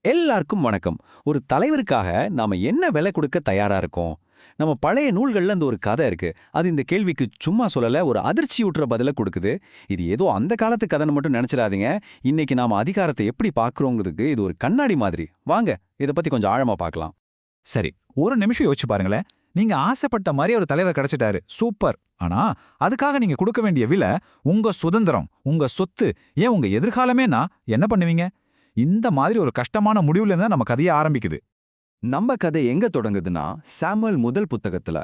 எல்லாருக்கும் வணக்கம். ஒரு தலைவருக்காக நாம என்ன விலை கொடுக்க தயாரா இருக்கோம்? நம்ம பழைய நூல்கள்ல அந்த ஒரு கதை இருக்கு. அது இந்த கேள்விக்கு சும்மா சொல்லல, ஒரு அதிர்ச்சியூட்டுற பதில கொடுக்குது. இது ஏதோ அந்த காலத்து கதைன்னு மட்டும் நினைச்சிடாதீங்க. இன்னைக்கு நாம அதிகாரத்தை எப்படி பார்க்கறோங்கிறதுக்கு இது ஒரு கண்ணாடி மாதிரி. வாங்க இத பத்தி கொஞ்சம் ஆழமா பார்க்கலாம். சரி, ஒரு நிமிஷம் யோசிச்சு பாருங்களேன். நீங்க ஆசைப்பட்ட மாதிரி ஒரு தலைவர் கிடைச்சிட்டாரு, சூப்பர். ஆனா அதுக்காக நீங்க கொடுக்க வேண்டிய விலை உங்க சுதந்திரம், உங்க சொத்து, ஏன் உங்க எதிர்காலமேனா என்ன பண்ணுவீங்க? இந்த மாதிரி ஒரு கஷ்டமான முடிவுல இருந்தா நம்ம கதையை ஆரம்பிக்குது. நம்ம கதை எங்க தொடங்குதுன்னா, சாமுவேல் முதல் புத்தகத்துல.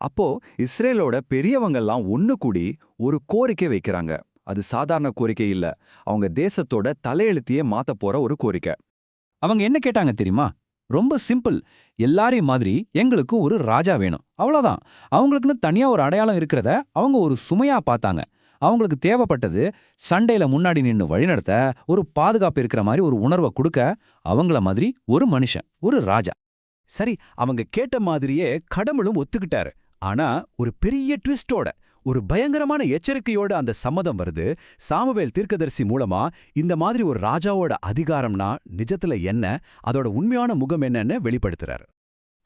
அப்போ இஸ்ரேலோட பெரியவங்கெல்லாம் ஒண்ணு கூடி ஒரு கோரிக்கை வைக்கிறாங்க. அது சாதாரண கோரிக்கை இல்ல, அவங்க தேசத்தோட தலையெழுத்தையே மாத்த போற ஒரு கோரிக்கை. அவங்க என்ன கேட்டாங்க தெரியுமா? ரொம்ப சிம்பிள். எல்லாரையும் மாதிரி எங்களுக்கு ஒரு ராஜா வேணும், அவ்வளவுதான். அவங்களுக்குன்னு தனியா ஒரு அடையாளம் இருக்கிறத அவங்க ஒரு சுமையா பார்த்தாங்க. அவங்களுக்கு தேவைப்பட்டது சண்டையில முன்னாடி நின்னு வழிநடத்த ஒரு பாதுகாப்பு இருக்கிற மாதிரி ஒரு உணர்வை கொடுக்க அவங்கள மாதிரி ஒரு மனுஷன், ஒரு ராஜா. சரி, அவங்க கேட்ட மாதிரியே கடவுளும் ஒத்துக்கிட்டாரு. ஆனா ஒரு பெரிய ட்விஸ்டோட, ஒரு பயங்கரமான எச்சரிக்கையோட அந்த சம்மதம் வருது. சாமுவேல் தீர்க்கதரிசி மூலமா இந்த மாதிரி ஒரு ராஜாவோட அதிகாரம்னா நிஜத்துல என்ன, அதோட உண்மையான முகம் என்னன்னு வெளிப்படுத்துறாரு.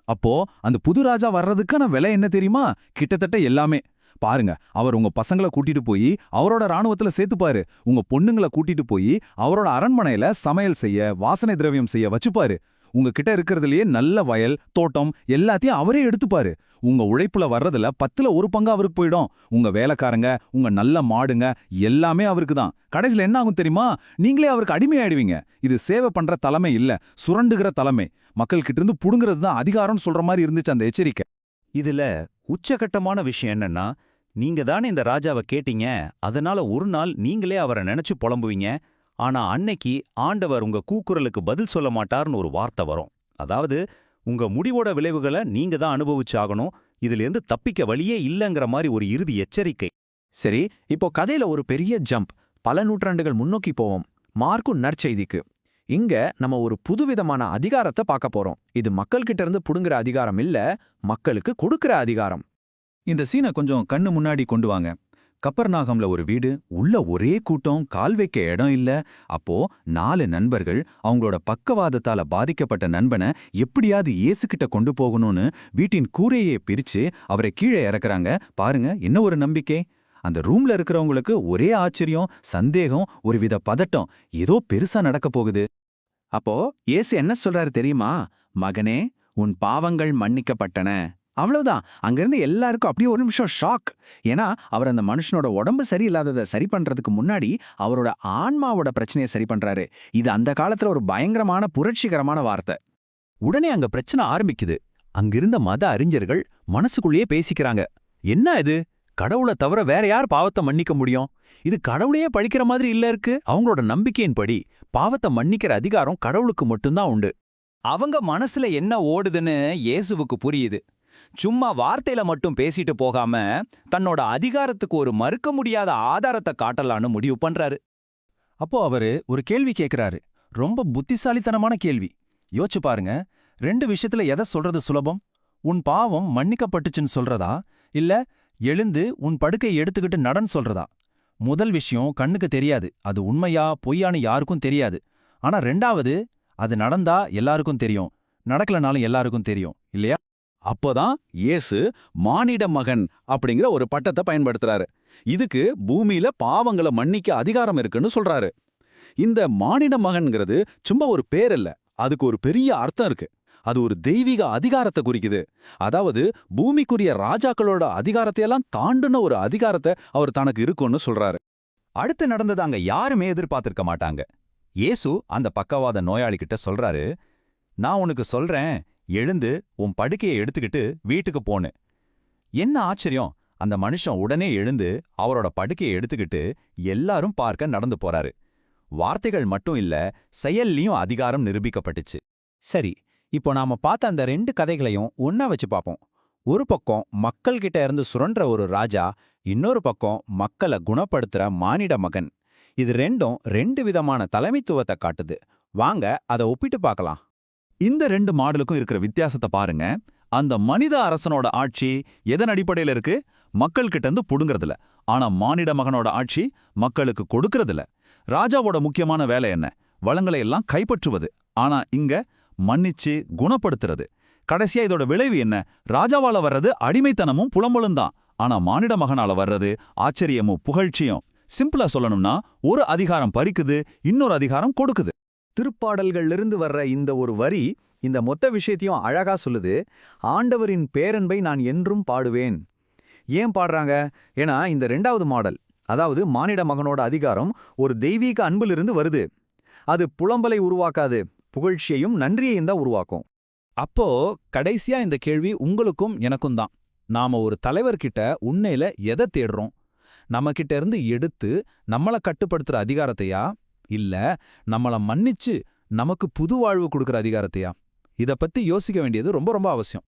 அப்போ அந்த புது ராஜா வர்றதுக்கான விலை என்ன தெரியுமா? கிட்டத்தட்ட எல்லாமே. பாருங்க, அவர் உங்க பசங்களை கூட்டிட்டு போய் அவரோட ராணுவத்துல சேர்த்துப்பாரு. உங்க பொண்ணுங்களை கூட்டிட்டு போய் அவரோட அரண்மனையில சமையல் செய்ய, வாசனை திரவியம் செய்ய வச்சுப்பாரு. உங்ககிட்ட இருக்கிறதுலயே நல்ல வயல், தோட்டம் எல்லாத்தையும் அவரே எடுத்துப்பாரு. உங்க உழைப்புல வர்றதுல 10ல் 1 பங்கு அவருக்கு போயிடும். உங்க வேலைக்காரங்க, உங்க நல்ல மாடுங்க எல்லாமே அவருக்கு தான். கடைசியில என்ன ஆகும் தெரியுமா? நீங்களே அவருக்கு அடிமையாயிடுவீங்க. இது சேவை பண்ற தலைமை இல்ல, சுரண்டுகிற தலைமை. மக்கள் கிட்ட இருந்து புடுங்கிறது தான் அதிகாரம்னு சொல்ற மாதிரி இருந்துச்சு அந்த எச்சரிக்கை. இதுல உச்சகட்டமான விஷயம் என்னன்னா, நீங்க தானே இந்த ராஜாவை கேட்டீங்க, அதனால ஒரு நாள் நீங்களே அவரை நினைச்சு புலம்புவீங்க. ஆனா அன்னைக்கு ஆண்டவர் உங்க கூக்குரலுக்கு பதில் சொல்ல மாட்டார்னு ஒரு வார்த்தை வரும். அதாவது உங்க முடிவோட விளைவுகளை நீங்க தான் அனுபவிச்சாகணும், இதிலிருந்து தப்பிக்க வழியே இல்லைங்கிற மாதிரி ஒரு இறுதி எச்சரிக்கை. சரி, இப்போ கதையில ஒரு பெரிய ஜம்ப். பல நூற்றாண்டுகள் முன்னோக்கி போவோம். மார்க்கு நற்செய்திக்கு. இங்க நம்ம ஒரு புதுவிதமான அதிகாரத்தை பார்க்க போறோம். இது மக்கள்கிட்ட இருந்து புடுங்குற அதிகாரம் இல்ல, மக்களுக்கு கொடுக்கிற அதிகாரம். இந்த சீனை கொஞ்சம் கண்ணு முன்னாடி கொண்டு வாங்க. கப்பர்நாகம்ல ஒரு வீடு, உள்ள ஒரே கூட்டம், கால் வைக்க இடம் இல்ல. அப்போ 4 நண்பர்கள் அவங்களோட பக்கவாதத்தால பாதிக்கப்பட்ட நண்பனை எப்படியாவது இயேசுகிட்ட கொண்டு போகணும்னு வீட்டின் கூரையே பிரிச்சு அவரை கீழே இறக்குறாங்க. பாருங்க, என்ன ஒரு நம்பிக்கை! அந்த ரூம்ல இருக்கிறவங்களுக்கு ஒரே ஆச்சரியம், சந்தேகம், ஒருவித பதட்டம். ஏதோ பெருசா நடக்க போகுது. அப்போ இயேசு என்ன சொல்றாரு தெரியுமா? மகனே, உன் பாவங்கள் மன்னிக்கப்பட்டன. அவ்வளவுதான். அங்கிருந்து எல்லாருக்கும் அப்படியே ஒரு நிமிஷம் ஷாக். ஏன்னா அவர் அந்த மனுஷனோட உடம்பு சரியில்லாததை சரி பண்றதுக்கு முன்னாடி அவரோட ஆன்மாவோட பிரச்சனையை சரி பண்றாரு. இது அந்த காலத்துல ஒரு பயங்கரமான புரட்சிகரமான வார்த்தை. உடனே அங்க பிரச்சனை ஆரம்பிக்குது. அங்கிருந்த மத அறிஞர்கள் மனசுக்குள்ளேயே பேசிக்கிறாங்க. என்ன இது? கடவுளை தவிர வேற யார் பாவத்தை மன்னிக்க முடியும்? இது கடவுளையே பழிக்கிற மாதிரி இல்ல இருக்கு. அவங்களோட நம்பிக்கையின்படி பாவத்தை மன்னிக்கிற அதிகாரம் கடவுளுக்கு மட்டும்தான் உண்டு. அவங்க மனசுல என்ன ஓடுதுன்னு இயேசுவுக்கு புரியுது. சும்மா வார்த்தையில மட்டும் பேசிட்டு போகாம தன்னோட அதிகாரத்துக்கு ஒரு மறுக்க முடியாத ஆதாரத்தை காட்டலான்னு முடிவு பண்றாரு. அப்போ அவரு ஒரு கேள்வி கேட்கிறாரு. ரொம்ப புத்திசாலித்தனமான கேள்வி. யோசிச்சு பாருங்க, 2 விஷயத்துல எதை சொல்றது சுலபம்? உன் பாவம் மன்னிக்கப்பட்டுச்சுன்னு சொல்றதா, இல்ல எழுந்து உன் படுக்கை எடுத்துக்கிட்டு நடன்னு சொல்றதா? முதல் விஷயம் கண்ணுக்கு தெரியாது, அது உண்மையா பொய்யான்னு யாருக்கும் தெரியாது. ஆனா 2வது, அது நடந்தா எல்லாருக்கும் தெரியும், நடக்கலனாலும் எல்லாருக்கும் தெரியும், இல்லையா? அப்போதான் இயேசு மானிட மகன் அப்படிங்கிற ஒரு பட்டத்தை பயன்படுத்துறாரு. இதுக்கு பூமியில பாவங்களை மன்னிக்க அதிகாரம் இருக்குன்னு சொல்றாரு. இந்த மானிட மகன்கிறது சும்மா ஒரு பேர் இல்ல, அதுக்கு ஒரு பெரிய அர்த்தம் இருக்கு. அது ஒரு தெய்வீக அதிகாரத்தை குறிக்குது. அதாவது பூமிக்குரிய ராஜாக்களோட அதிகாரத்தையெல்லாம் தாண்டுன ஒரு அதிகாரத்தை அவர் தனக்கு இருக்குன்னு சொல்றாரு. அடுத்து நடந்தது அங்க யாருமே எதிர்பார்த்திருக்க மாட்டாங்க. இயேசு அந்த பக்கவாத நோயாளிகிட்ட சொல்றாரு, நான் உனக்கு சொல்றேன், எழுந்து உன் படுக்கையை எடுத்துக்கிட்டு வீட்டுக்கு போன்னு. என்ன ஆச்சரியம்! அந்த மனுஷன் உடனே எழுந்து அவரோட படுக்கையை எடுத்துக்கிட்டு எல்லாரும் பார்க்க நடந்து போறாரு. வார்த்தைகள் மட்டும் இல்ல, செயல்லையும் அதிகாரம் நிரூபிக்கப்பட்டுச்சு. சரி, இப்போ நாம பார்த்த அந்த 2 கதைகளையும் ஒண்ணா வச்சு பார்ப்போம். ஒரு பக்கம் மக்கள் கிட்ட இருந்து சுரண்ட ஒரு ராஜா, இன்னொரு பக்கம் மக்களை குணப்படுத்துற மானிட மகன். இது ரெண்டும் 2 விதமான தலைமைத்துவத்தை காட்டுது. வாங்க அதை ஒப்பிட்டு பார்க்கலாம். இந்த 2 மாடலுக்கும் இருக்கிற வித்தியாசத்தை பாருங்க. அந்த மனித அரசனோட ஆட்சி எதன் அடிப்படையில இருக்கு? மக்கள் கிட்ட இருந்து புடுங்கறதுல. ஆனா மானிட மகனோட ஆட்சி மக்களுக்கு கொடுக்கறதுல. ராஜாவோட முக்கியமான வேலை என்ன? வளங்களை எல்லாம் கைப்பற்றுவது. ஆனா இங்க மன்னிச்சு குணப்படுத்துறது. கடைசியா இதோட விளைவு என்ன? ராஜாவால வர்றது அடிமைத்தனமும் புலம்பலும் தான். ஆனா மானிட மகனால வர்றது ஆச்சரியமும் புகழ்ச்சியும். சிம்பிளா சொல்லணும்னா ஒரு அதிகாரம் பறிக்குது, இன்னொரு அதிகாரம் கொடுக்குது. திருப்பாடல்கள்லிருந்து வர்ற இந்த ஒரு வரி இந்த மொத்த விஷயத்தையும் அழகா சொல்லுது. ஆண்டவரின் பேரன்பை நான் என்றும் பாடுவேன். ஏன் பாடுறாங்க? ஏன்னா இந்த 2வது மாடல், அதாவது மானிட மகனோட அதிகாரம் ஒரு தெய்வீக அன்பிலிருந்து வருது. அது புலம்பலை உருவாக்காது, புகழ்ச்சியையும் நன்றியையும் தான் உருவாக்கும். அப்போ கடைசியா இந்த கேள்வி உங்களுக்கும் எனக்கும் தான். நாம ஒரு தலைவர்கிட்ட உண்மையில எதை தேடுறோம்? நம்ம கிட்ட இருந்து எடுத்து நம்மள கட்டுப்படுத்துற அதிகாரத்தையா, இல்ல நம்மள மன்னிச்சு நமக்கு புது வாழ்வு கொடுக்கற அதிகாரத்தையா? இத பத்தி யோசிக்க வேண்டியது ரொம்ப ரொம்ப அவசியம்.